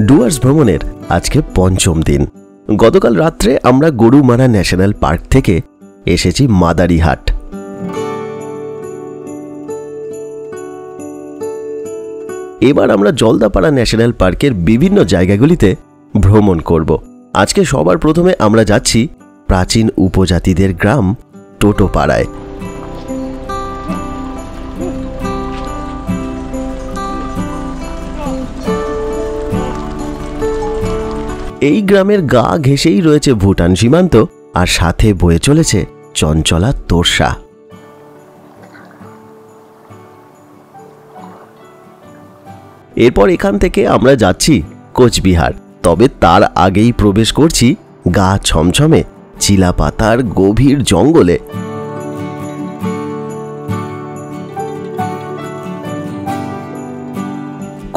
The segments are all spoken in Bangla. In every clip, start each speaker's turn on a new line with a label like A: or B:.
A: ডুয়ার্স ভ্রমণের আজকে পঞ্চম দিন। গতকাল রাত্রে আমরা গরুমারা ন্যাশনাল পার্ক থেকে এসেছি মাদারিহাট। এবার আমরা জলদাপাড়া ন্যাশনাল পার্কের বিভিন্ন জায়গাগুলিতে ভ্রমণ করব। আজকে সবার প্রথমে আমরা যাচ্ছি প্রাচীন উপজাতিদের গ্রাম টোটোপাড়ায়। এই গ্রামের গা ঘেঁষেই রয়েছে ভুটান সীমান্ত, আর সাথে বয়ে চলেছে চঞ্চলা তোরসা। এরপর এখান থেকে আমরা যাচ্ছি কোচবিহার। তবে তার আগেই প্রবেশ করছি গা ছমছমে চিলাপাতার গভীর জঙ্গলে।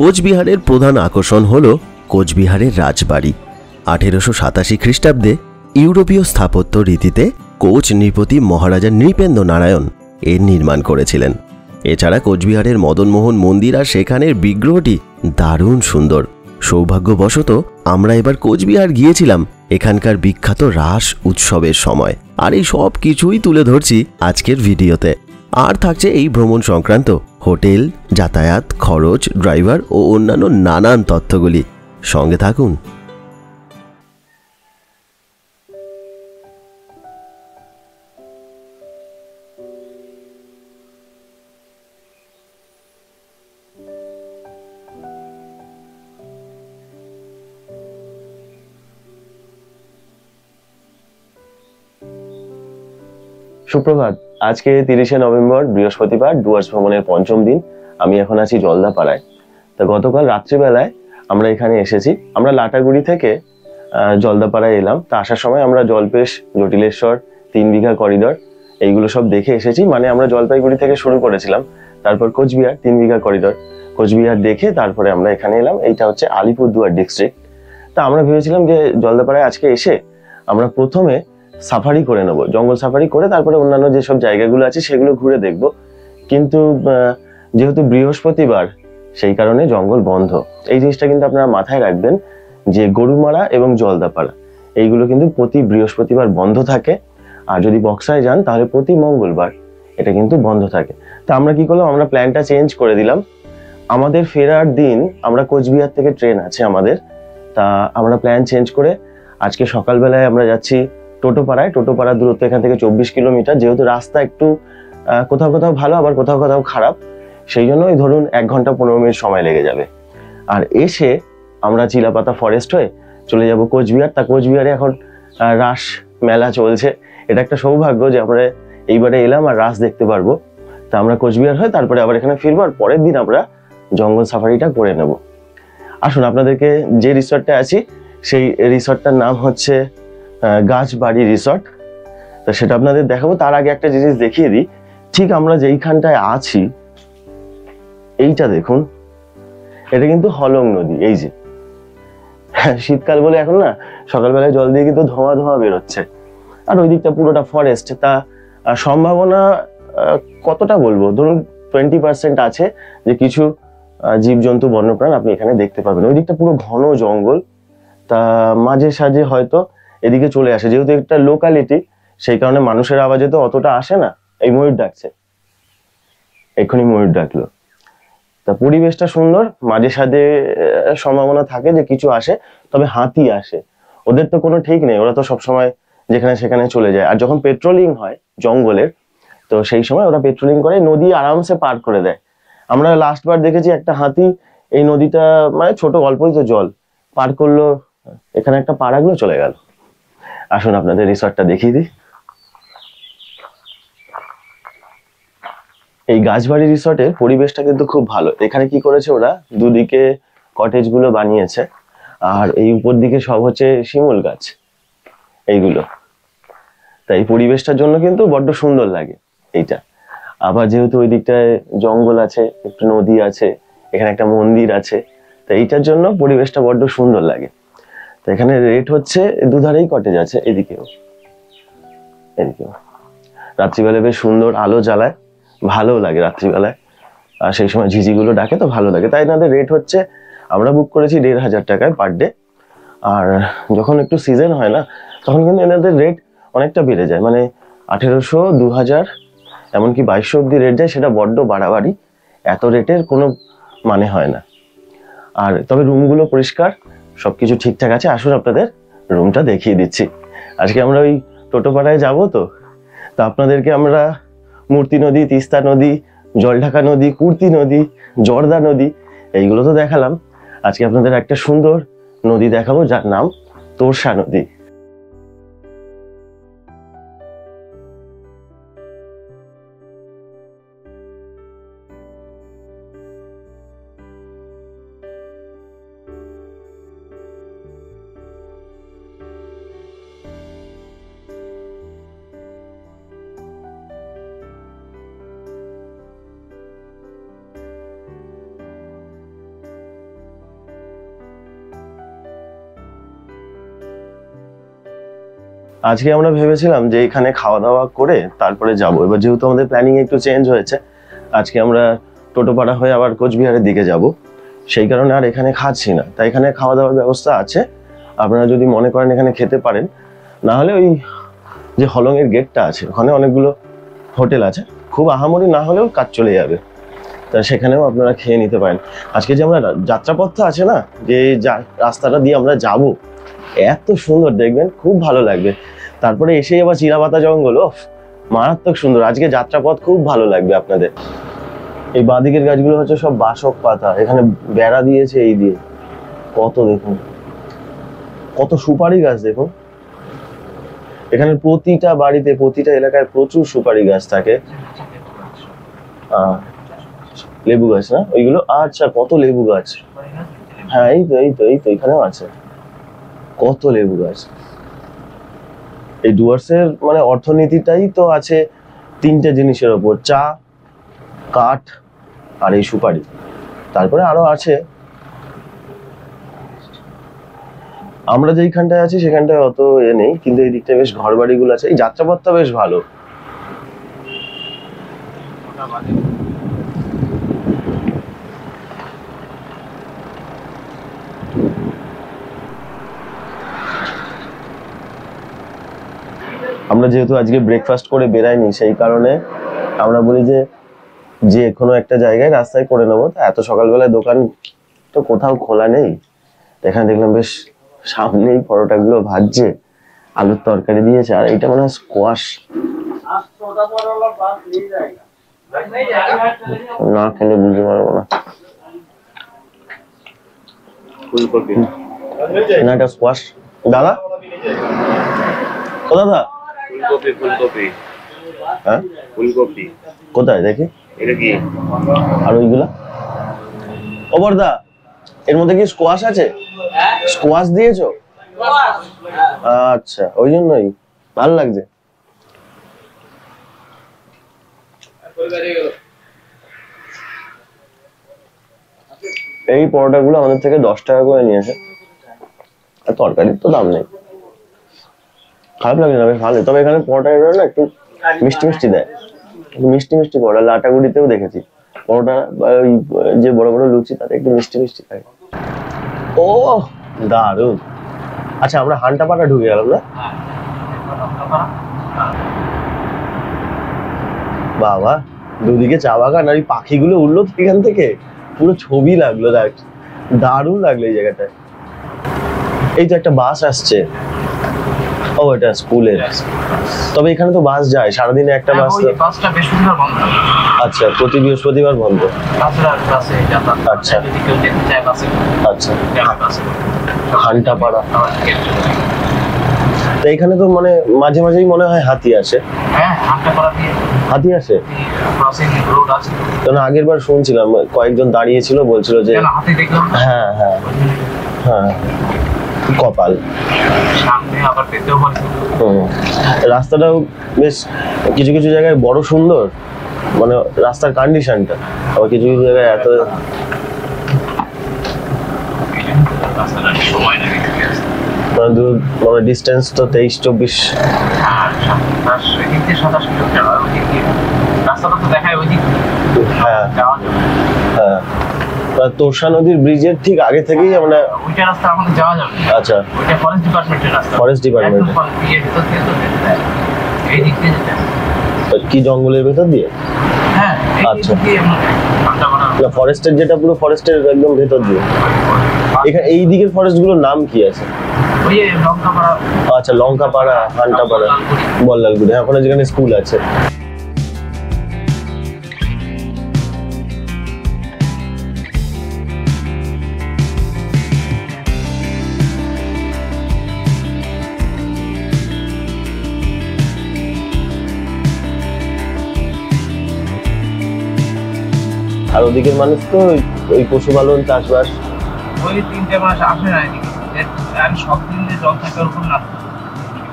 A: কোচবিহারের প্রধান আকর্ষণ হল কোচবিহারের রাজবাড়ি। 1887 খ্রিস্টাব্দে ইউরোপীয় স্থাপত্য রীতিতে কোচ নৃপতি মহারাজা নৃপেন্দ্র নারায়ণ এর নির্মাণ করেছিলেন। এছাড়া কোচবিহারের মদনমোহন মন্দির আর সেখানের বিগ্রহটি দারুণ সুন্দর। সৌভাগ্যবশত আমরা এবার কোচবিহার গিয়েছিলাম এখানকার বিখ্যাত রাস উৎসবের সময়, আর এই সব কিছুই তুলে ধরছি আজকের ভিডিওতে। আর থাকছে এই ভ্রমণ সংক্রান্ত হোটেল, যাতায়াত, খরচ, ড্রাইভার ও অন্যান্য নানান তথ্যগুলি। সঙ্গে থাকুন।
B: সুপ্রভাত। আজকে 30শে নভেম্বর বৃহস্পতিবার, ডুয়ার্স ভ্রমণের পঞ্চম দিন। আমি এখন আছি জলদাপাড়ায়। তা গতকাল রাত্রিবেলায় আমরা এখানে এসেছি। আমরা লাটাগুড়ি থেকে জলদাপাড়ায় এলাম। তা আসার সময় আমরা জলপেশ, জটিলেশ্বর, 3 বিঘা করিডর এইগুলো সব দেখে এসেছি। মানে আমরা জলপাইগুড়ি থেকে শুরু করেছিলাম, তারপর কোচবিহার, 3 বিঘা করিডর, কোচবিহার দেখে তারপরে আমরা এখানে এলাম। এইটা হচ্ছে আলিপুরদুয়ার ডিস্ট্রিক্ট। তা আমরা ভেবেছিলাম যে জলদাপাড়ায় আজকে এসে আমরা প্রথমে সাফারি করে নেব, জঙ্গল সাফারি করে তারপরে অন্যান্য যেসব জায়গাগুলো আছে সেগুলো ঘুরে দেখব। কিন্তু যেহেতু বৃহস্পতিবার, সেই কারণে জঙ্গল বন্ধ। এই জিনিসটা কিন্তু আপনারা মাথায় রাখবেন যে গরুমারা এবং জলদাপাড়া এইগুলো কিন্তু প্রতি বৃহস্পতিবার বন্ধ থাকে। আর যদি বক্সায় যান তাহলে প্রতি মঙ্গলবার এটা কিন্তু বন্ধ থাকে। তা আমরা কি করলাম, আমরা প্ল্যানটা চেঞ্জ করে দিলাম। আমাদের ফেরার দিন আমরা কোচবিহার থেকে ট্রেন আছে আমাদের। তা আমরা প্ল্যান চেঞ্জ করে আজকে সকালবেলায় আমরা যাচ্ছি টোটোপাড়ায়। টোটোপাড়ার দূরত্ব এখান থেকে 24 কিলোমিটার। যেহেতু রাস্তা একটু কোথাও কোথাও ভালো, আবার কোথাও কোথাও খারাপ, সেই জন্য ওই ধরুন 1 ঘন্টা 15 মিনিট সময় লেগে যাবে। আর এসে আমরা চিলাপাতা ফরেস্ট হয়ে চলে যাব কোচবিহার। তা কোচবিহারে এখন রাস মেলা চলছে। এটা একটা সৌভাগ্য যে আমরা এইবারে এলাম আর রাস দেখতে পারবো। তা আমরা কোচবিহার হয়ে তারপরে আবার এখানে ফিরবো, আর পরের দিন আমরা জঙ্গল সাফারিটা করে নেব। আসুন, আপনাদেরকে যে রিসর্টটা আছি সেই রিসর্টটার নাম হচ্ছে গাছবাড়ি রিসর্ট। তো সেটা আপনাদের দেখাবো। তার আগে একটা জিনিস দেখিয়ে দিই। ঠিক আমরা যেইখানটায় আছি, এইটা দেখুন, এটা কিন্তু হলং নদী। এই যে শীতকাল বলে এখন না সকালবেলায় জল দিয়ে কিন্তু ধোঁয়া ধোঁয়া বেরোচ্ছে, আর ওই দিকটা পুরোটা ফরেস্ট। তা সম্ভাবনা কতটা বলবো, ধরুন 20% আছে যে কিছু জীবজন্তু, বন্যপ্রাণ আপনি এখানে দেখতে পাবেন। ওই দিকটা পুরো ঘন জঙ্গল। তা মাঝে সাঝে হয়তো এদিকে চলে আসে, যেহেতু একটা লোকালিটি, সেই কারণে মানুষের আওয়াজে তো অতটা আসে না। এই ময়ূর ডাকছে, এক্ষুনি ময়ূর ডাকলো। তা পরিবেশটা সুন্দর, মাঝে সাঝে সম্ভাবনা থাকে যে কিছু আসে, তবে হাতি আসে। ওদের তো কোনো ঠিক নেই, ওরা তো সবসময় যেখানে সেখানে চলে যায়। আর যখন পেট্রোলিং হয় জঙ্গলের, তো সেই সময় ওরা পেট্রোলিং করে নদী আরামসে পার করে দেয়। আমরা লাস্ট বার দেখেছি একটা হাতি এই নদীটা, মানে ছোট অল্পই তো জল, পার করলো, এখানে একটা পা রাখলো, চলে গেল। আসুন আপনাদের রিসর্টটা দেখিয়ে দিই। এই গাছবাড়ি রিসর্টের পরিবেশটা কিন্তু খুব ভালো। এখানে কি করেছে ওরা, দুদিকে কটেজ গুলো বানিয়েছে, আর এই উপর দিকে সব হচ্ছে শিমুল গাছ এইগুলো। তাই পরিবেশটার জন্য কিন্তু বড্ড সুন্দর লাগে এইটা। আবার যেহেতু ওই দিকটায় জঙ্গল আছে, একটু নদী আছে, এখানে একটা মন্দির আছে, তো এইটার জন্য পরিবেশটা বড্ড সুন্দর লাগে। তো এখানে রেট হচ্ছে, দুধারেই কটেজ আছে, এদিকেও এদিকেও। রাত্রিবেলা বেশ সুন্দর আলো জ্বালায়, ভালো লাগে রাত্রিবেলায়। আর সেই সময় ঝিঝিগুলো ডাকে তো ভালো লাগে। তাই এনাদের রেট হচ্ছে আমরা বুক করেছি 1500 টাকায় পার ডে। আর যখন একটু সিজন হয় না তখন কিন্তু এনাদের রেট অনেকটা বেড়ে যায়, মানে 1800, 2000, এমনকি 2200 অব্দি রেট যায়। সেটা বড্ড বাড়াবাড়ি, এত রেটের কোনো মানে হয় না। আর তবে রুমগুলো পরিষ্কার, সবকিছু ঠিকঠাক আছে। আসুন আপনাদের রুমটা দেখিয়ে দিচ্ছি। আজকে আমরা ওই টোটোপাড়ায় যাবো, তো আপনাদেরকে আমরা মূর্তি নদী, তিস্তা নদী, জলঢাকা নদী, কুর্তি নদী, জর্দা নদী এইগুলো তো দেখালাম। আজকে আপনাদের একটা সুন্দর নদী দেখাবো যার নাম তোরসা নদী। আজকে আমরা ভেবেছিলাম যে এখানে খাওয়া দাওয়া করে তারপরে যাব। এবার যেহেতু আমাদের প্ল্যানিং একটু চেঞ্জ হয়েছে, আজকে আমরা টোটোপাড়া হয়ে আবার কোচবিহারের দিকে যাব, সেই কারণে আর এখানে খাচ্ছি না। তাই এখানে খাওয়া দাওয়ার ব্যবস্থা আছে, আপনারা যদি মনে করেন এখানে খেতে পারেন। না হলে ওই যে হলংয়ের গেটটা আছে ওখানে অনেকগুলো হোটেল আছে, খুব আহামরি না হলেও কাজ চলে যাবে, তা সেখানেও আপনারা খেয়ে নিতে পারেন। আজকে যে আমরা যাত্রাপথটা আছে না, যে রাস্তাটা দিয়ে আমরা যাব, এত সুন্দর, দেখবেন খুব ভালো লাগবে। তারপরে এসে আবার চিরাপাতা জঙ্গল, মারাত্মক সুন্দর। আজকে যাত্রাপথ খুব ভালো লাগবে আপনাদের। এই বাঁদিকের গাছগুলো হচ্ছে সব বাসক পাতা, এখানে বেড়া দিয়েছে এই দিয়ে। কত দেখুন, কত সুপারি গাছ দেখুন। এখানে প্রতিটা বাড়িতে, প্রতিটা এলাকায় প্রচুর সুপারি গাছ থাকে। লেবু গাছ না ওইগুলো? আচ্ছা, কত লেবু গাছ। হ্যাঁ, এই তো এখানেও আছে কত লেবু গাছ। এই ডুয়ার্সের মানে অর্থনীতিটাই তো আছে তিনটে জিনিসের ওপর: চা, কাঠ আর এই সুপারি। তারপরে আরো আছে। আমরা যেইখানটায় আছি সেখানটায় অত নেই, কিন্তু এই দিকটা বেশ ঘর বাড়িগুলো আছে। এই যাত্রাপথটা বেশ ভালো। আমরা যেহেতু আজকে ব্রেকফাস্ট করে বেরাইনি, সেই কারণে আমরা বলি যে কোনো একটা জায়গায় রাস্তায় করে নেবো। তা এত সকালবেলায় দোকান তো কোথাও খোলা নেই। এখানে দেখলাম বেশ সামনেই পরোটাগুলো ভাজছে, আলুর তরকারি দিয়েছে, আর এটা মনে হয় স্কোয়াশ। না খেলে বুঝতে পারবো না। না, এটা স্কোয়াশ। দাদা, ও দাদা, ফুলকপি। হ্যাঁ, ফুলকপি কোথায় দেখি? এটা কি? আর ওইগুলা? ও বড়দা, এর মধ্যে কি স্কোয়াশ আছে? স্কোয়াশ দিয়েছো? আচ্ছা, ওই জন্যই ভালো লাগছে। এই পরোটাগুলো আমাদের থেকে 10 টাকা করে নিয়েছে, আর তরকারির তো দাম নেই। খারাপ লাগে না, বেশ ভালো। তবে এখানে পরোটা না একটু মিষ্টি মিষ্টি দেয়, মিষ্টি মিষ্টি পরোটা। লাটাগুড়িতেও দেখেছি পরোটা, ওই যে বড় বড় লুচি, তাতে একটু মিষ্টি মিষ্টি থাকে। ও দারুণ। আচ্ছা, আমরা হান্টাপাড়া ঢুকে গেলাম না? বাবা, দুদিকে চা বাগান, আর এই পাখিগুলো উঠলো এখান থেকে, পুরো ছবি লাগলো। দারুণ লাগলো এই জায়গাটায়। এই তো একটা বাস আসছে। ও, এটা স্কুলের। তবে এখানে তো বাস যায় সারাদিনে, একটা বাস।
C: বাসটা বৃহস্পতিবার বন্ধ।
B: আচ্ছা, প্রতি বৃহস্পতিবার বন্ধ। আচ্ছা আচ্ছা, ঘান্টাপাড়া। তো এখানে তো মানে মাঝে মাঝেই মনে হয় হাতি আসে।
C: হ্যাঁ, ঘান্টাপাড়া দিয়ে
B: হাতি আসে।
C: ক্রসিং রোড আছে।
B: কারণ আগের বার শুনছিলাম কয়েকজন দাঁড়িয়েছিল, বলছিল যে
C: হাতি দেখলাম।
B: হ্যাঁ হ্যাঁ হ্যাঁ, কপাল।
C: সামনে আবার পেতেও পারে।
B: রাস্তাটাও বেশ কিছু কিছু জায়গায় বড় সুন্দর, মানে রাস্তার কন্ডিশনটা। আবার কিছু কিছু জায়গায় এত
C: সময় লাগে,
B: মানে ডিস্টেন্স তো 23-24।
C: রাস্তাটা তো দেখায় ওই দিক।
B: হ্যাঁ
C: যাওয়া যাবে।
B: হ্যাঁ, তোরসা নদীর ব্রিজের ঠিক আগে থেকেই আমরা
C: ওইটা রাস্তা আমাদের যাওয়া যাবে না।
B: আচ্ছা
C: ওইটা ফরেস্ট ডিপার্টমেন্টের রাস্তা।
B: ফরেস্ট ডিপার্টমেন্ট
C: একদম ইয়ের ভিতর দিয়ে তো যেতে হয়। এই দিক দিয়ে যেতে হয়।
B: কি জঙ্গলের ভেতর দিয়ে?
C: হ্যাঁ, এই
B: আচ্ছা।
C: দিক দিয়ে ঘন্টা করা
B: না ফরেস্টের যেটা পুরো ফরেস্টের একদম ভেতর দিয়ে। এখানে এই দিকের ফরেস্ট গুলোর নাম কি আছে?
C: ওই লঙ্কা পাড়া,
B: আচ্ছা লঙ্কাপাড়া, হান্টাপাড়া, বল্লালগুড়ি, হ্যাঁ, ওখানে যেখানে স্কুল আছে। আর ওদিকের মানুষ তো ওই পশুপালন, চাষবাস।
C: ওই 3টে মাস আসে না এদিকে। আমি সব দিন যে জল থাকে ওরকম না।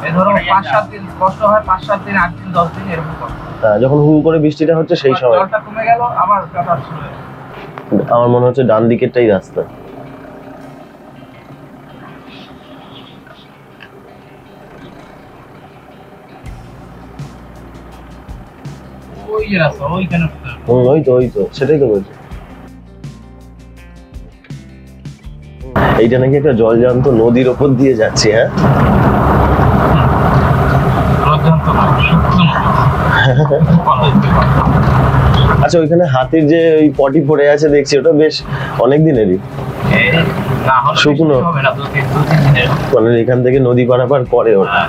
C: এই ধরো 5-7 দিন কষ্ট হয়, 5-7 দিন, 8 দিন, 10 দিন এরকম কষ্ট।
B: যখন হু করে বৃষ্টিটা হচ্ছে সেই সময়।
C: জলটা কমে গেল আবার কাটা শুরু হয়ে গেল।
B: আমার মনে হচ্ছে ডান দিকেরটাই রাস্তা।
C: ওই যে রাস্তা ওইখানে
B: ওই তো সেটাই তো বলছি। এইটা নাকি একটা জলজান্ত নদীর ওপর দিয়ে যাচ্ছে, হ্যাঁ?
C: রজন্ত না, সত্য না।
B: আচ্ছা ওইখানে হাতির যে ওই পটি পড়ে আছে দেখছি, ওটা বেশ অনেক দিনেরই।
C: এই না হলে
B: শুকনো
C: হবে না, 2-3 দিনের।
B: মানে এখান থেকে নদী পারাপার করে ওটা।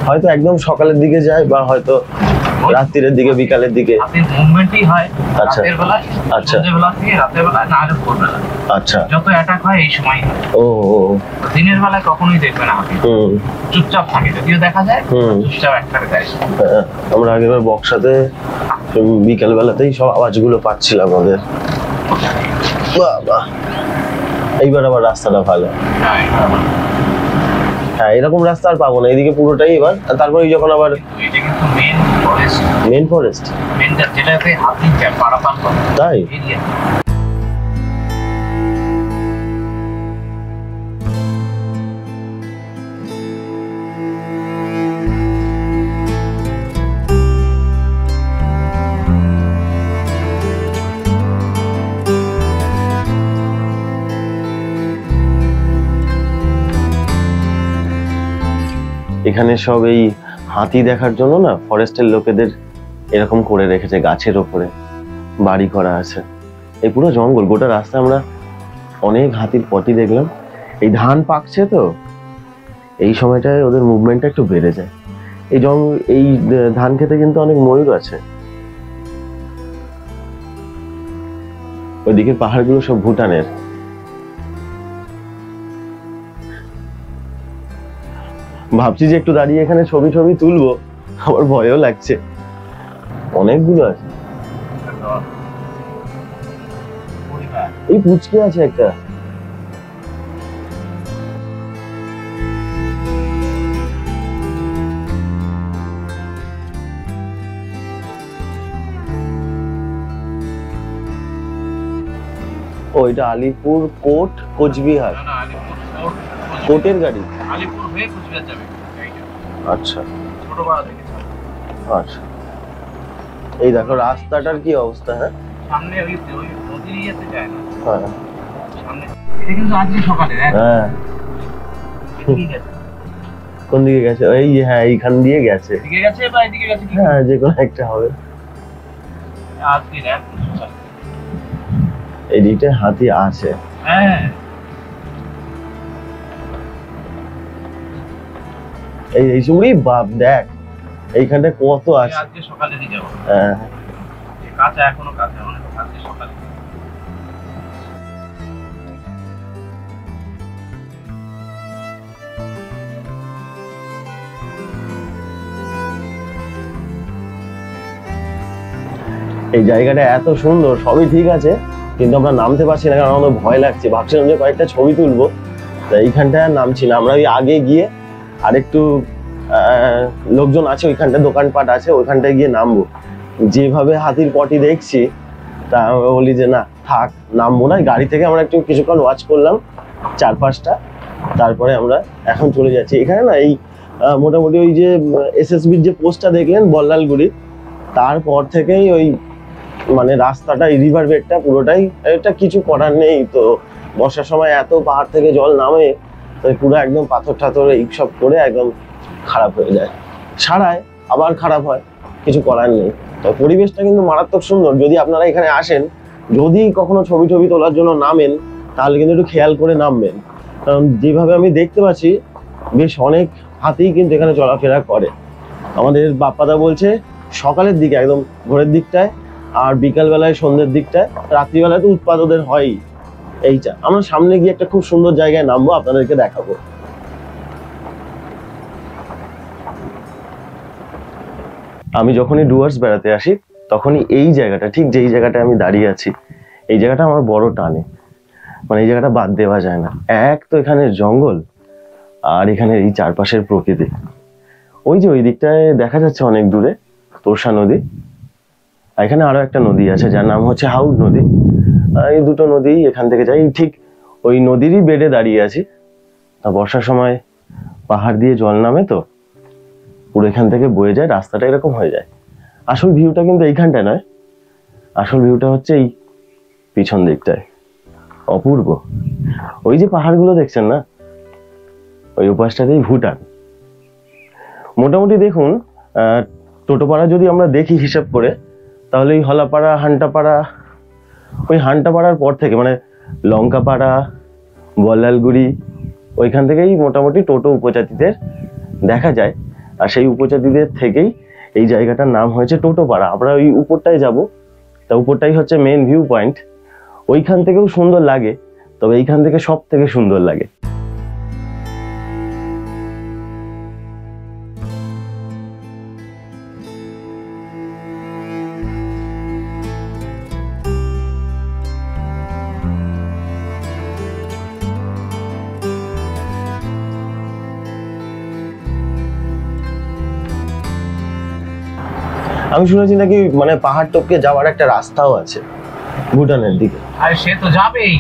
B: হয়তো একদম সকালের দিকে যায় বা হয়তো রাত্রির দিকে, বিকালের দিকে।
C: হাতির মুভমেন্টই হয়
B: আচ্ছা।
C: রাতের বেলায়,
B: আচ্ছা।
C: সন্ধ্যে বেলা থেকে রাতের বেলায়, না হলে ভোরবেলা।
B: আচ্ছা।
C: যত অ্যাটাক হয় এই সময় হয়।
B: ও
C: দিনের বেলায় কখনোই দেখবে না হাতি,
B: হুম
C: চুপচাপ থাকে, যদিও দেখা যায়
B: হুম।
C: চুপচাপ একটারে যায়।
B: হ্যাঁ, আমরা আগেরবার বক্সাতে বিকেল বেলাতেই সব আওয়াজগুলো পাচ্ছিলাম ওদের। বাবা, এইবার আবার রাস্তাটা ভালো। হ্যাঁ, এরকম রাস্তা আর পাবো না, এইদিকে পুরোটাই এবার। তারপরে যখন আবার
C: এটা কিন্তু main forest,
B: main forest,
C: main যেটাতে হাতি পারাপার করে
B: তাই?
C: এরিয়া।
B: এখানে সব এই হাতি দেখার জন্য না ফরেস্টের লোকেদের এরকম করে রেখেছে, গাছের ওপরে বাড়ি করা আছে। এই পুরো জঙ্গল, গোটা রাস্তা আমরা অনেক হাতির পটি দেখলাম। এই ধান পাকছে তো, এই সময়টায় ওদের মুভমেন্টটা একটু বেড়ে যায়। এই ধান খেতে কিন্তু অনেক ময়ূর আছে। ওইদিকে পাহাড়গুলো সব ভুটানের। ভাবছি যে একটু দাঁড়িয়ে এখানে ছবি তুলবো, আমার ভয়ও লাগছে, অনেকগুলো আছে। এই পুচকে আছে একটা। ও এটা আলিপুর কোট, কোচবিহার।
C: না, আলিপুর
B: কোটের গাড়ি।
C: আলিপুর হয়ে কুচবিহার যাবে এইটা।
B: আচ্ছা
C: ছোটবেলা থেকে
B: আচ্ছা। এই দেখো রাস্তাটার কি অবস্থা। হ্যাঁ
C: সামনে ওই নদীর ইয়েতে যায় না,
B: হ্যাঁ
C: সামনে। এটা কিন্তু আজকে সকালে
B: হ্যাঁ।
C: ঠিক আছে,
B: কোন দিকে গেছে? এই হ্যাঁ, এইখান দিয়ে গেছে।
C: এদিকে গেছে বা এদিকে গেছে, কি
B: হ্যাঁ, যে কোনো একটা হবে।
C: আজকে দেখ।
B: এই দিকটা হাতি আছে।
C: হ্যাঁ,
B: এই সময় বাপ দেখ এইখানটা কত আছে।
C: আজকে সকালে দিয়ে যাবো।
B: হ্যাঁ
C: কাঁচা, এখনো কাঁচা, অনেক আজকে সকালে।
B: এই জায়গাটা এত সুন্দর, সবই ঠিক আছে, কিন্তু আমরা নামতে পারছি না কারণ আমাদের ভয় লাগছে। ভাবছিলাম যে কয়েকটা ছবি তুলবো, তা এইখানটায় আর নামছি না। আমরা ওই আগে গিয়ে আরেকটু লোকজন আছে ওইখানটা, দোকানপাট আছে, ওইখানটায় গিয়ে নামবো। যেভাবে হাতির পটি দেখছি তা আমি বলি যে না থাক, নামবো না। গাড়ি থেকে আমরা একটু কিছুক্ষণ ওয়াচ করলাম চারপাশটা, তারপরে আমরা এখন চলে যাচ্ছি। এখানে না এই মোটামুটি ওই যে এসএসবির যে পোস্টটা দেখলেন বল্লালগুড়ি, তারপর থেকেই ওই মানে রাস্তাটা এই রিভার বেডটা পুরোটাই, এটা কিছু করার নেই। তো বর্ষার সময় এত পাহাড় থেকে জল নামে, তো পুরো একদম পাথর ঠাথর এইসব করে একদম খারাপ হয়ে যায়, সারায় আবার খারাপ হয়, কিছু করার নেই। তো পরিবেশটা কিন্তু মারাত্মক সুন্দর। যদি আপনারা এখানে আসেন, যদি কখনো ছবি তোলার জন্য নামেন, তাহলে কিন্তু একটু খেয়াল করে নামবেন, কারণ যেভাবে আমি দেখতে পাচ্ছি বেশ অনেক হাতিই কিন্তু এখানে চলাফেরা করে। আমাদের বাপ্পাদা বলছে সকালের দিকে একদম ভোরের দিকটায়, আর বিকালবেলায় সন্ধ্যের দিকটায়, রাত্রিবেলায় তো উৎপাত ওদের হয়ই। এইটা আমরা সামনে গিয়ে একটা খুব সুন্দর জায়গায় নামবো, আপনাদেরকে দেখাবো। আমি যখনই ডুয়ার্স বেড়াতে আসি, তখনই এই জায়গাটা, ঠিক যেই জায়গাটা আমি দাঁড়িয়ে আছি, এই জায়গাটা আমার বড় টানে। মানে এই জায়গাটা বাদ দেওয়া যায় না। এক তো এখানে জঙ্গল, আর এখানে এই চারপাশের প্রকৃতি। ওই যে ওই দিকটায় দেখা যাচ্ছে অনেক দূরে তোরসা নদী, আর এখানে আরো একটা নদী আছে যার নাম হচ্ছে হাউড নদী। এই দুটো নদী এখান থেকে যাই, ঠিক ওই নদীরই বেডে দাঁড়িয়ে আছি। তা বর্ষার সময় পাহাড় দিয়ে জল নামে, তো পুরো এখান থেকে বয়ে যায়, রাস্তাটা এরকম হয়ে যায়। আসল ভিউটা কিন্তু এইখানটায় নয়, আসল ভিউটা হচ্ছে এই পিছন দিকটায়। অপূর্ব। ওই যে পাহাড়গুলো দেখছেন না, ওই উপাসটাতেই ভুটান। মোটামুটি দেখুন, টোটোপাড়া যদি আমরা দেখি হিসাব করে, তাহলে এই হলাপাড়া, হান্টাপাড়া, ওই হান্টাপাড়ার পর থেকে মানে লঙ্কাপাড়া, বল্লালগুড়ি, ওইখান থেকেই মোটামুটি টোটো উপজাতিদের দেখা যায়। আর সেই উপজাতিদের থেকেই এই জায়গাটার নাম হয়েছে টোটোপাড়া। আমরা ওই উপরটায় যাব, তা উপরটাই হচ্ছে মেন ভিউ পয়েন্ট। ওইখান থেকেও সুন্দর লাগে, তবে এইখান থেকে সব থেকে সুন্দর লাগে। আমি শুনেছি নাকি মানে পাহাড় টপকে যাওয়ার একটা রাস্তাও আছে ভুটানের দিকে।
C: আরে সে তো যাবেই,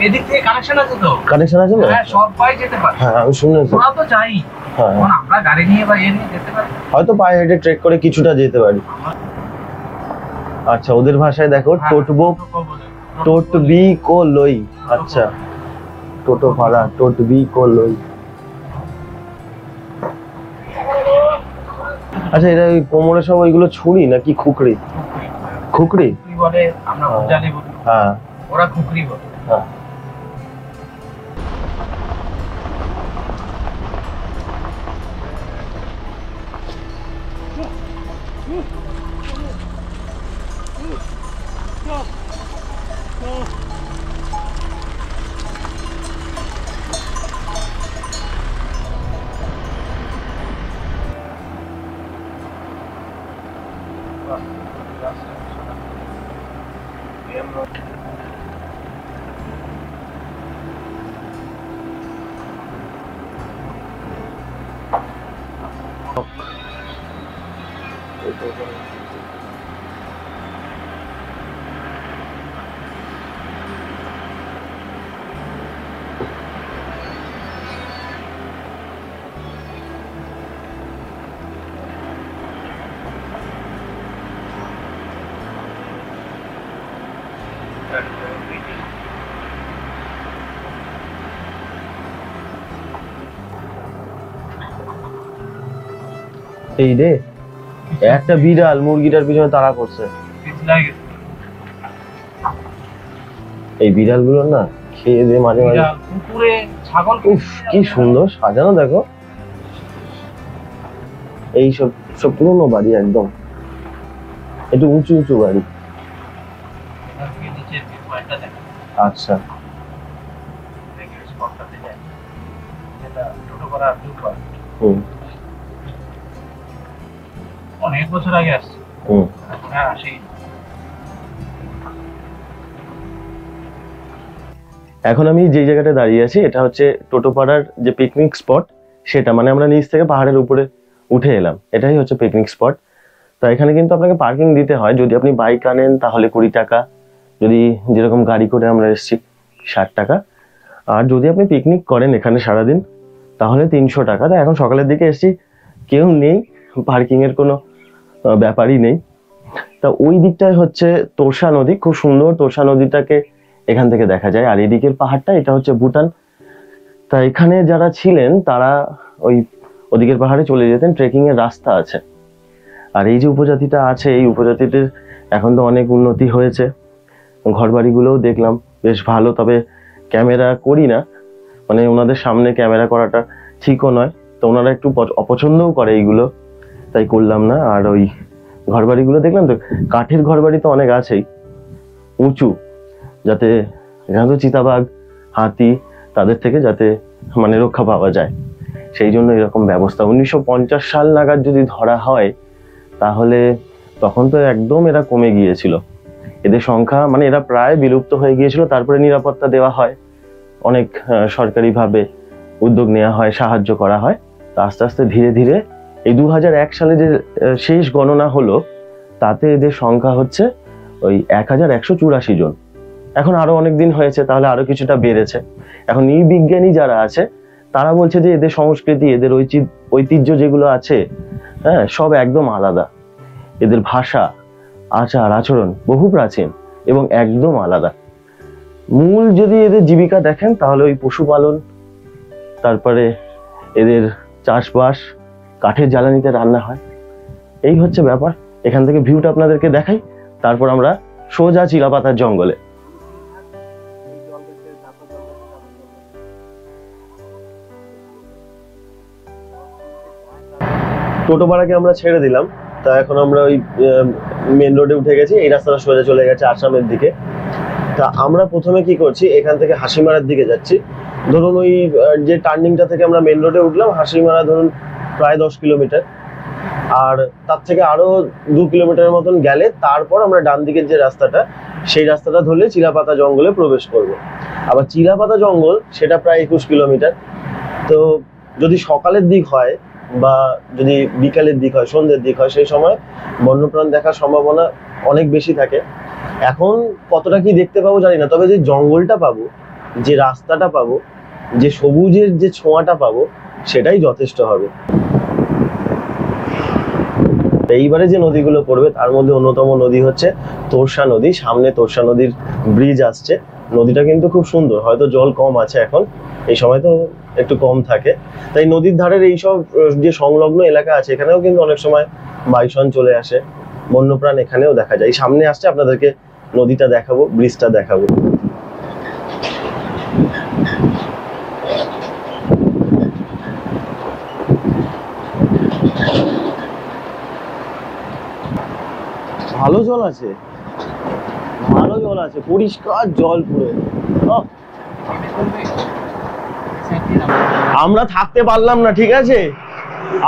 C: এদিক থেকে কানেকশন আছে তো।
B: কানেকশন আছে না?
C: হ্যাঁ, সবাই যেতে পারে।
B: হ্যাঁ আমি শুনেছি।
C: ওরা তো চাই,
B: হ্যাঁ
C: আমরা গাড়ি নিয়ে বা নিয়ে যেতে পারি,
B: হয়তো পায়ে হেঁটে ট্রেক করে কিছুটা যেতে পারি। আচ্ছা, ওদের ভাষায় দেখো টোটবো, টোটবি কো লই। আচ্ছা, টোটো ভাড়া, টোটবি কো লই। আচ্ছা, এটা ওই কোমরে সব ওইগুলো ছুরি নাকি খুকরি? খুকরি
C: বলে, আমরা জানি বলি।
B: হ্যাঁ,
C: ওরা খুকরি বলে।
B: হ্যাঁ। এই রে, একটা বিড়াল মুরগিটার পিছনে তাড়া করছে। এই বিড়ালগুলো না খেয়ে দিয়ে মাঝে মাঝে।
C: কুকুরে, ছাগল,
B: উফ কি সুন্দর সাজানো দেখো। এই সব সব পুরোনো বাড়ি, একদম একটু উঁচু উঁচু বাড়ি। আচ্ছা,
C: অনেক বছর আগে আসছে।
B: এখন আমি যে জায়গাটা দাঁড়িয়ে আছি, এটা হচ্ছে টোটোপাড়ার যে পিকনিক স্পট সেটা। মানে আমরা নিচ থেকে পাহাড়ের উপরে উঠে এলাম, এটাই হচ্ছে পিকনিক স্পট। তো এখানে কিন্তু আপনাকে পার্কিং দিতে হয়। যদি আপনি বাইক আনেন তাহলে 20 টাকা, যদি যেরকম গাড়ি করে আমরা এসেছি 60 টাকা, আর যদি আপনি পিকনিক করেন এখানে সারাদিন তাহলে 300 টাকা। তো এখন সকালের দিকে এসেছি, কেউ নেই, পার্কিং এর কোনো ব্যাপারই নেই। তা ওই দিকটায় হচ্ছে তোরসা নদী, খুব সুন্দর তোরসা নদীটাকে এখান থেকে দেখা যায়। আর এদিকের পাহাড়টা এটা হচ্ছে ভুটান। তা এখানে যারা ছিলেন তারা ওই ওদিকের পাহাড়ে চলে যেতেন, ট্রেকিং এর রাস্তা আছে। আর এই যে উপজাতিটা আছে, এই উপজাতিদের এখন তো অনেক উন্নতি হয়েছে, ঘরবাড়িগুলোও দেখলাম বেশ ভালো। তবে ক্যামেরা করি না, মানে ওনাদের সামনে ক্যামেরা করাটা ঠিকও নয়, তো ওনারা একটু অপছন্দও করে এইগুলো, তাই করলাম না। আর ওই ঘরবাড়িগুলো দেখলাম তো, কাঠের ঘরবাড়ি তো অনেক আছেই, উঁচু, যাতে এখানে তো চিতাবাঘ, হাতি, তাদের থেকে যাতে মানে রক্ষা পাওয়া যায়, সেই জন্য এরকম ব্যবস্থা। 1950 সাল নাগাদ যদি ধরা হয় তাহলে তখন তো একদম এরা কমে গিয়েছিল, এদের সংখ্যা মানে এরা প্রায় বিলুপ্ত হয়ে গিয়েছিল। তারপরে নিরাপত্তা দেওয়া হয়, অনেক সরকারিভাবে উদ্যোগ নেওয়া হয়, সাহায্য করা হয়। তো আস্তে আস্তে ধীরে ধীরে এই 2001 সালে যে শেষ গণনা হলো তাতে এদের সংখ্যা হচ্ছে ওই 1184 জন। এখন আরো অনেক দিন হয়েছে, তাহলে আরো কিছুটা বেড়েছে। এখন এই বিজ্ঞানী যারা আছে তারা বলছে যে এদের সংস্কৃতি, এদের ঐতিহ্য যেগুলো আছে, হ্যাঁ, সব একদম আলাদা। এদের ভাষা, আচার আচরণ বহু প্রাচীন এবং একদম আলাদা। মূল যদি এদের জীবিকা দেখেন তাহলে ওই পশুপালন, তারপরে এদের চাষবাস, কাঠের জ্বালানিতে রান্না হয়, এই হচ্ছে ব্যাপার। এখান থেকে ভিউটা আপনাদেরকে দেখাই, তারপর আমরা সোজা চিলাপাতার জঙ্গলে। টোটো ভাড়াকে আমরা ছেড়ে দিলাম, তা এখন আমরা ওই মেন রোডে উঠে গেছি। এই রাস্তাটা সোজা চলে গেছে আসামের দিকে। তা আমরা প্রথমে কি করছি, এখান থেকে হাসিমারার দিকে যাচ্ছি। ধরুন ওই যে টার্নিংটা থেকে আমরা মেন রোডে উঠলাম, হাসিমারা ধরুন প্রায় 10 কিলোমিটার, আর তার থেকে আরো 2 কিলোমিটারের মতন গেলে তারপর আমরা ডান দিকের যে রাস্তাটা, সেই রাস্তাটা ধরলে চিলাপাতা জঙ্গলে প্রবেশ করব। আবার চিলাপাতা জঙ্গল সেটা প্রায় 21 কিলোমিটার। তো যদি সকালের দিক হয় বা যদি বিকালের দিক হয়, সন্ধ্যের দিক হয়, সেই সময় বন্যপ্রাণ দেখার সম্ভাবনা অনেক বেশি থাকে। এখন কতটা কি দেখতে পাবো জানি না, তবে যে জঙ্গলটা পাবো, যে রাস্তাটা পাবো, যে সবুজের যে ছোঁয়াটা পাবো, সেটাই যথেষ্ট হবে। এইবারে যে নদীগুলো পড়বে তার মধ্যে অন্যতম নদী হচ্ছে তোরসা নদী। সামনে তোরসা নদীর ব্রিজ আসছে। নদীটা কিন্তু খুব সুন্দর, হয়তো জল কম আছে এখন, এই সময় তো একটু কম থাকে। তাই নদীর ধারের এইসব যে সংলগ্ন এলাকা আছে, এখানেও কিন্তু অনেক সময় বাইসন চলে আসে, বন্যপ্রাণ এখানেও দেখা যায়। সামনে আসছে, আপনাদেরকে নদীটা দেখাবো, ব্রিজটা দেখাবো। ভালো জল আছে, ভালো জল আছে, পরিষ্কার জল পুরো। আমরা থাকতে পারলাম না, ঠিক আছে,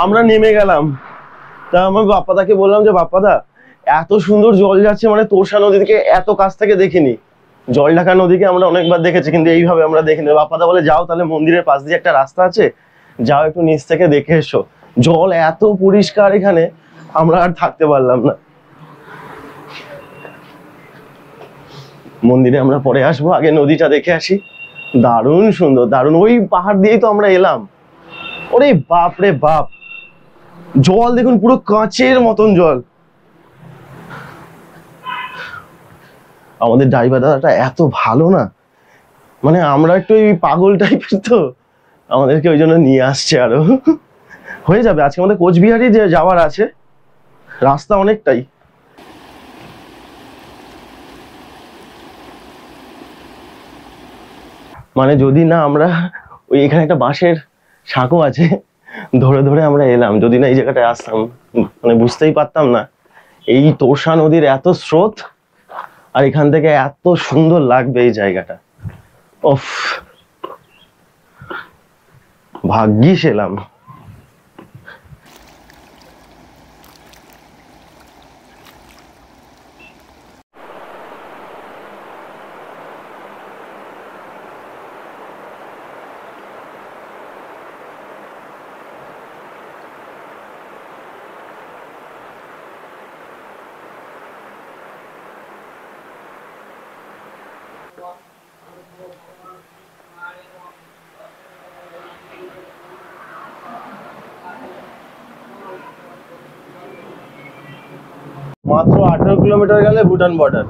B: আমরা নেমে গেলাম। তা আমার বাপ্পাদাকে বললাম যে বাপ্পাদা, এত সুন্দর জল যাচ্ছে, মানে তোরসা নদীকে এত কাছ থেকে দেখিনি। জলঢাকা নদীকে আমরা অনেকবার দেখেছি, কিন্তু এইভাবে আমরা দেখিনি। বাপ্পাদা বলে যাও তাহলে মন্দিরের পাশ দিয়ে একটা রাস্তা আছে, যাও একটু নিচ থেকে দেখে এসো। জল এত পরিষ্কার এখানে, আমরা আর থাকতে পারলাম না। মন্দিরে আমরা পরে আসবো, আগে নদীটা দেখে আসি। দারুণ সুন্দর, দারুণ। ওই পাহাড় দিয়েই তো আমরা এলাম। ওরে বাপ রে বাপ, জল দেখুন পুরো কাঁচের মতন জল। আমাদের ড্রাইভার দাদাটা এত ভালো না, মানে আমরা একটু এই পাগল টাইপের, তো আমাদেরকে ওই জন্য নিয়ে আসছে। আরো হয়ে যাবে, আজকে আমাদের কোচবিহারই যে যাওয়ার আছে, রাস্তা অনেকটাই। মানে যদি না আমরা ওই এখানে একটা বাঁশের সাঁকো আছে, ধরে ধরে আমরা এলাম, যদি না এই জায়গাটায় আসতাম মানে বুঝতেই পারতাম না। এই তোরসা নদীর এত স্রোত, আর এখান থেকে এত সুন্দর লাগবে এই জায়গাটা। ওফ, ভাগ্যিস এলাম। মাত্র 18 কিলোমিটার গেলে ভুটান বর্ডার।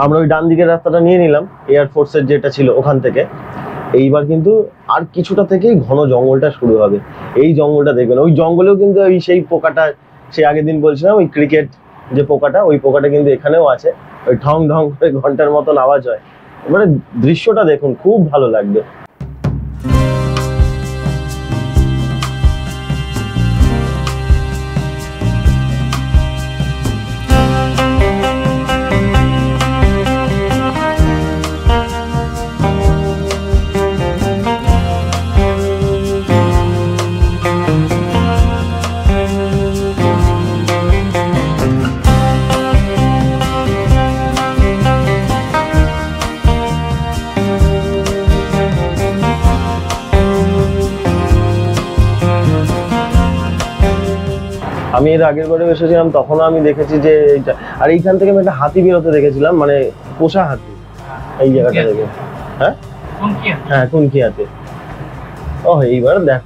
B: আমরা ওই ডান দিকের রাস্তাটা নিয়ে নিলাম এয়ারফোর্সের যেটা ছিল ওখান থেকে। এইবার কিন্তু আর কিছুটা থেকেই ঘন জঙ্গলটা শুরু হবে। এই জঙ্গলটা দেখবেন, ওই জঙ্গলেও কিন্তু ওই সেই পোকাটা, সেই আগের দিন বলছিলাম ওই ক্রিকেট যে পোকাটা, ওই পোকাটা কিন্তু এখানেও আছে। ওই ঢং ঢং করে ঘন্টার মতন আওয়াজ হয়। এবারে দৃশ্যটা দেখুন, খুব ভালো লাগবে। আমি এর আগের বারে এসেছিলাম, তখন আমি দেখেছি যে এইটা, আর এইখান থেকে আমি একটা হাতি বেরোতে দেখেছিলাম, মানে পোষা হাতি এই জায়গাটা থেকে। হ্যাঁ হ্যাঁ, কুনকিয়াতে। ও এইবার দেখ,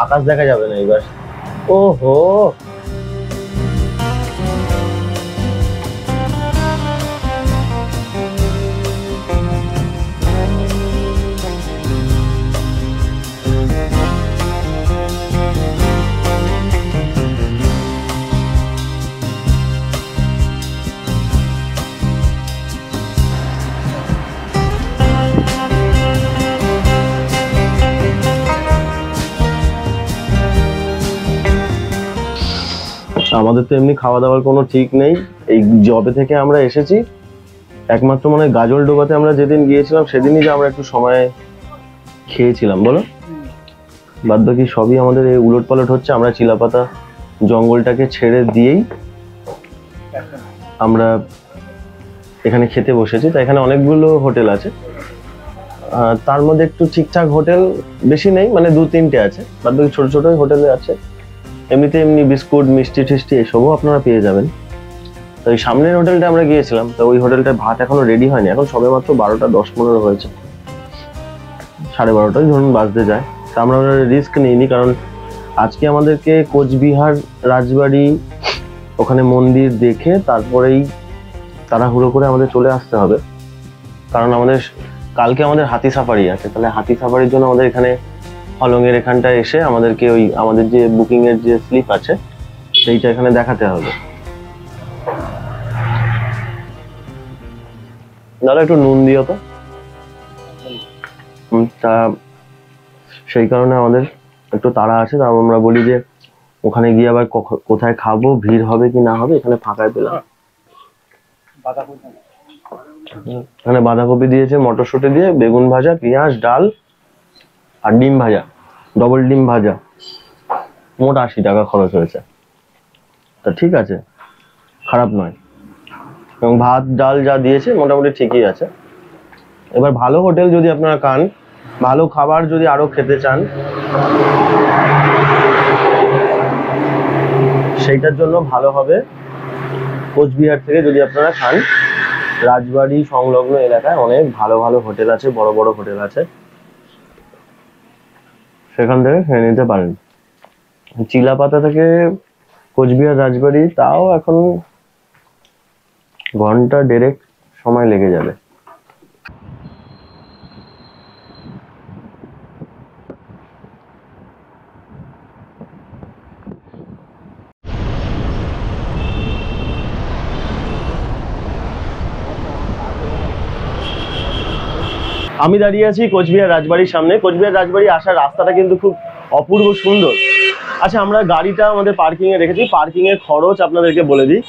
B: আকাশ দেখা যাবে না এইবার। ওহো, আমাদের তো এমনি খাওয়া দাওয়ার কোনো ঠিক নেই। এই জবে থেকে আমরা এসেছি, একমাত্র মানে গাজল ডোবাতে আমরা যেদিন গিয়েছিলাম সেদিনই যে আমরা একটু সময় খেয়েছিলাম, বলো। বাদ বাকি সবই আমাদের এই উলট পালট হচ্ছে। আমরা চিলাপাতা জঙ্গলটাকে ছেড়ে দিয়েই আমরা এখানে খেতে বসেছি। তা এখানে অনেকগুলো হোটেল আছে, তার মধ্যে একটু ঠিকঠাক হোটেল বেশি নেই, মানে 2-3টে আছে। বাদ বাকি ছোট ছোট হোটেলে আছে। এমনিতে এমনি বিস্কুট মিষ্টি টিষ্টি এসবও আপনারা পেয়ে যাবেন। তো এই সামনের হোটেলটা আমরা গিয়েছিলাম, তো ওই হোটেলটায় ভাত এখনো রেডি হয়নি, এখন সবে মাত্র 12টা 10-15 হয়েছে, 12:30 ধরুন বাজতে যায়। তা আমরা রিস্ক নিইনি, কারণ আজকে আমাদেরকে কোচবিহার রাজবাড়ি ওখানে মন্দির দেখে তারপরেই তাড়াহুড়ো করে আমাদের চলে আসতে হবে, কারণ আমাদের কালকে আমাদের হাতি সাফারি আছে। তাহলে হাতি সাফারির জন্য আমাদের এখানে হলংয়ের এখানটায় এসে আমাদেরকে ওই আমাদের যে বুকিং এর যে স্লিপ আছে সেইটা এখানে দেখাতে হবে। দাদা একটু নুন দিও তো। তা সেই কারণে আমাদের একটু তাড়া আছে। তা আমরা বলি যে ওখানে গিয়ে আবার কোথায় খাবো, ভিড় হবে কি না হবে, এখানে ফাঁকায় পেলাম। এখানে বাঁধাকপি দিয়েছে, মটরশুঁটি দিয়ে, বেগুন ভাজা, পেঁয়াজ, ডাল আর ডিম ভাজা, ডবল ডিম ভাজা। মোট 80 টাকা খরচ হয়েছে। তা ঠিক আছে, খারাপ নয়। এবং ভাত ডাল যা দিয়েছে মোটামুটি ঠিকই আছে। এবার ভালো হোটেল যদি আপনারা খান, ভালো খাবার যদি আরো খেতে চান, সেইটার জন্য ভালো হবে কোচবিহার থেকে যদি আপনারা খান, রাজবাড়ি সংলগ্ন এলাকায় অনেক ভালো ভালো হোটেল আছে, বড় বড় হোটেল আছে, সেখান থেকে খেয়ে নিতে পারেন। চিলাপাতা থেকে কোচবিহার রাজবাড়ি তাও এখন ঘন্টা 1.5 সময় লেগে যাবে। আমি দাঁড়িয়ে আছি কোচবিহার রাজবাড়ির সামনে। কোচবিহার রাজবাড়ি আসার রাস্তাটা কিন্তু খুব অপূর্ব সুন্দর। আচ্ছা, আমরা গাড়িটা আমাদের পার্কিং এ রেখেছি। পার্কিং এর খরচ আপনাদেরকে বলে দিই।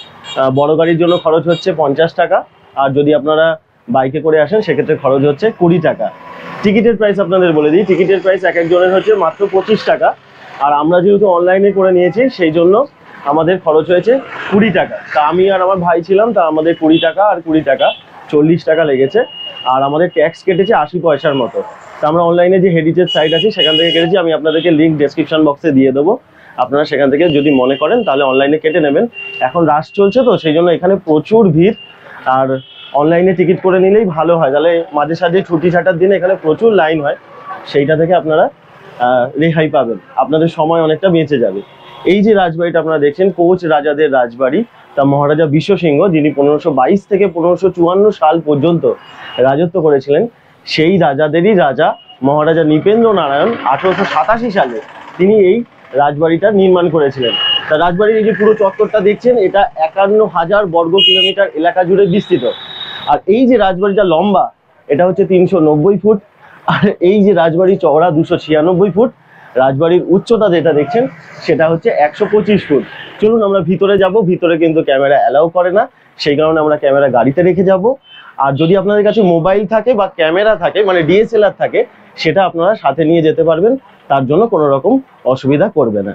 B: বড় গাড়ির জন্য খরচ হচ্ছে 50 টাকা, আর যদি আপনারা বাইকে করে আসেন সেক্ষেত্রে খরচ হচ্ছে 20 টাকা। টিকিটের প্রাইস আপনাদের বলে দিই, টিকিটের প্রাইস এক একজনের হচ্ছে মাত্র 25 টাকা। আর আমরা যেহেতু অনলাইনে করে নিয়েছি সেই জন্য আমাদের খরচ হয়েছে 20 টাকা। তা আমি আর আমার ভাই ছিলাম, তা আমাদের 20 টাকা আর 20 টাকা 40 টাকা লেগেছে। আর আমাদের ট্যাক্স কেটেছে 80 পয়সার মতো। তো আমরা অনলাইনে যে হেরিটেজ সাইট আছে সেখান থেকে কেটেছি। আমি আপনাদেরকে লিঙ্ক ডেসক্রিপশন বক্সে দিয়ে দেবো, আপনারা সেখান থেকে যদি মনে করেন তাহলে অনলাইনে কেটে নেবেন। এখন রাশ চলছে তো সেই জন্য এখানে প্রচুর ভিড়। আর অনলাইনে টিকিট করে নিলেই ভালো হয়, তাহলে মাঝে সাঝে ছুটি ছাটার দিনে এখানে প্রচুর লাইন হয়, সেইটা থেকে আপনারা রেহাই পাবেন, আপনাদের সময় অনেকটা বেঁচে যাবে। এই যে রাজবাড়িটা আপনারা দেখছেন, কোচ রাজাদের রাজবাড়ি, তা মহারাজা বিশ্বসিংহ যিনি 1522 থেকে 1554 সাল পর্যন্ত রাজত্ব করেছিলেন, সেই রাজাদেরই রাজা মহারাজা নৃপেন্দ্র নারায়ণ 1887 সালে তিনি এই রাজবাড়িটা নির্মাণ করেছিলেন। তা রাজবাড়ির এই যে পুরো চত্বরটা দেখছেন, এটা 51,000 বর্গ কিলোমিটার এলাকা জুড়ে বিস্তৃত। আর এই যে রাজবাড়িটা লম্বা, এটা হচ্ছে 390 ফুট, আর এই যে রাজবাড়ি চওড়া 296 ফুট। রাজবাড়ির উচ্চতা যেটা দেখছেন সেটা হচ্ছে 125 ফুট। চলুন আমরা ভিতরে যাব, ভিতরে কিন্তু ক্যামেরা অ্যালাউ করে না, সেই কারণে আমরা ক্যামেরা গাড়িতে রেখে যাব। আর যদি আপনাদের কাছে মোবাইল থাকে বা ক্যামেরা থাকে, মানে DSLR থাকে, সেটা আপনারা সাথে নিয়ে যেতে পারবেন, তার জন্য কোনো রকম অসুবিধা করবে না।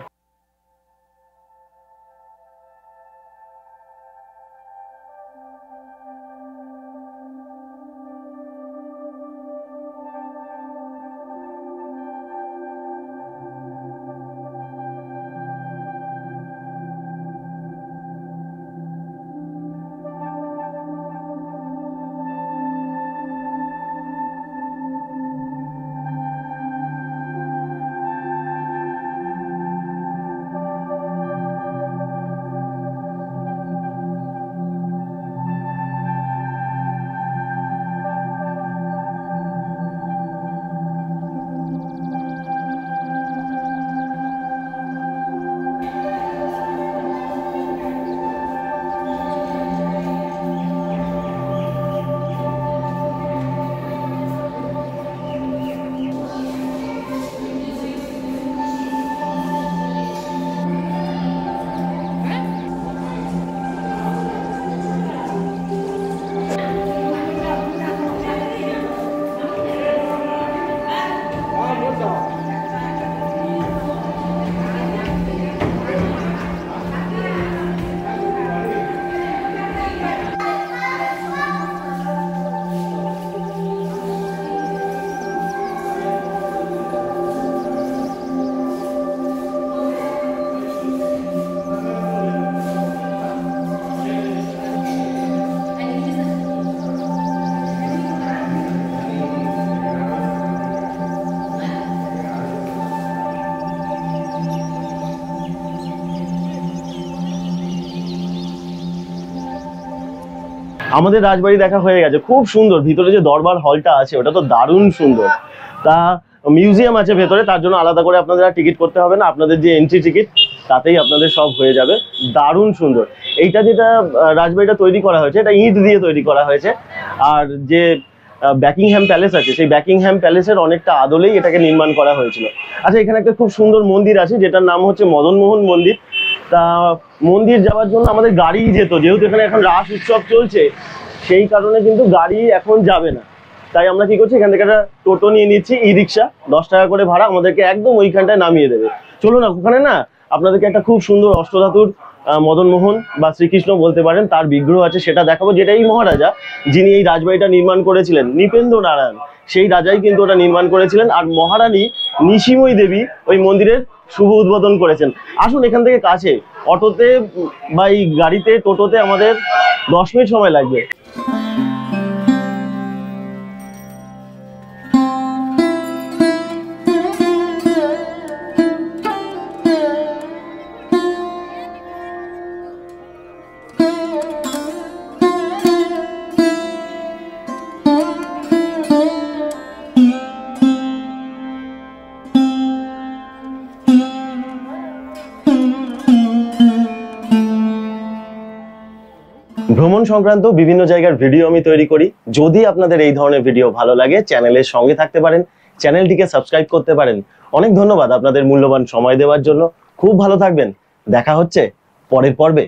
B: আমাদের রাজবাড়ি দেখা হয়ে গেছে, খুব সুন্দর। ভিতরে যে দরবার হলটা আছে ওটা তো দারুণ সুন্দর। তা মিউজিয়াম আছে ভেতরে, তার জন্য আলাদা করে আপনাদের টিকিট করতে হবে না, আপনাদের যে এন্ট্রি টিকিট তাতেই আপনাদের সব হয়ে যাবে। দারুণ সুন্দর। এইটা যেটা রাজবাড়িটা তৈরি করা হয়েছে, এটা ইট দিয়ে তৈরি করা হয়েছে। আর যে ব্যাকিংহ্যাম প্যালেস আছে, সেই ব্যাকিংহ্যাম প্যালেসের অনেকটা আদলেই এটাকে নির্মাণ করা হয়েছিল। আচ্ছা, এখানে একটা খুব সুন্দর মন্দির আছে যেটার নাম হচ্ছে মদনমোহন মন্দির। তা মন্দির যাওয়ার জন্য আমাদের গাড়ি যেত, যেহেতু এখানে এখন রাস উৎসব চলছে, সেই কারণে কিন্তু গাড়ি এখন যাবে না। তাই আমরা কি করছি, এখান থেকে একটা টোটো নিয়ে নিচ্ছি, ই রিক্সা, 10 টাকা করে ভাড়া, আমাদেরকে একদম ওইখানটায় নামিয়ে দেবে। চলুন, ওখানে না আপনাদেরকে একটা খুব সুন্দর অষ্টধাতুর মদনমোহন বা শ্রীকৃষ্ণ বলতে পারেন তার বিগ্রহ আছে, সেটা দেখাবো। যেটা এই মহারাজা যিনি এই রাজবাড়িটা নির্মাণ করেছিলেন, নৃপেন্দ্র নারায়ণ, সেই রাজাই কিন্তু ওটা নির্মাণ করেছিলেন। আর মহারানী নিশিময়ী দেবী ওই মন্দিরের শুভ উদ্বোধন করেছেন। আসুন, এখান থেকে কাছে, অটোতে বা এই গাড়িতে, টোটোতে আমাদের 10 মিনিট সময় লাগবে। ভ্রমণ সংক্রান্ত বিভিন্ন জায়গার ভিডিও আমি তৈরি করি। যদি আপনাদের এই ধরনের ভিডিও ভালো লাগে, চ্যানেলের সঙ্গে থাকতে পারেন, চ্যানেলটিকে সাবস্ক্রাইব করতে পারেন। অনেক ধন্যবাদ আপনাদের মূল্যবান সময় দেওয়ার জন্য। খুব ভালো থাকবেন, দেখা হচ্ছে পরের পর্বে।